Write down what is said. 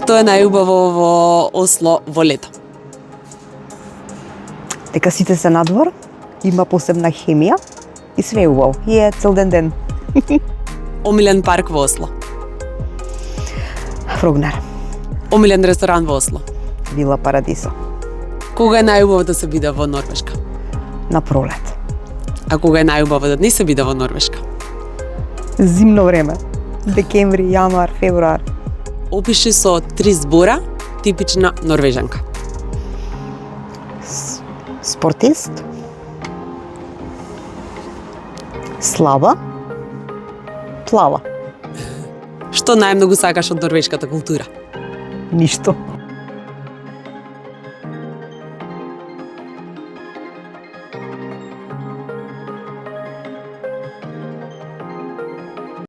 Што е најубаво во Осло во лето? Дека сите се надвор, има посебна хемија и све е убаво. И е цел ден. Омилен парк во Осло. Фрогнер, Омилен ресторан во Осло. Вила Парадисо, Кога е најубаво да се биде во Норвешка? на пролет. А кога е најубаво да не се биде во Норвешка? Зимно време, декември, јануар, февруар. Опиши со 3 збора типична норвежанка. Спортист, слаба, плава. Што најмногу сакаш од норвешката култура? Ништо.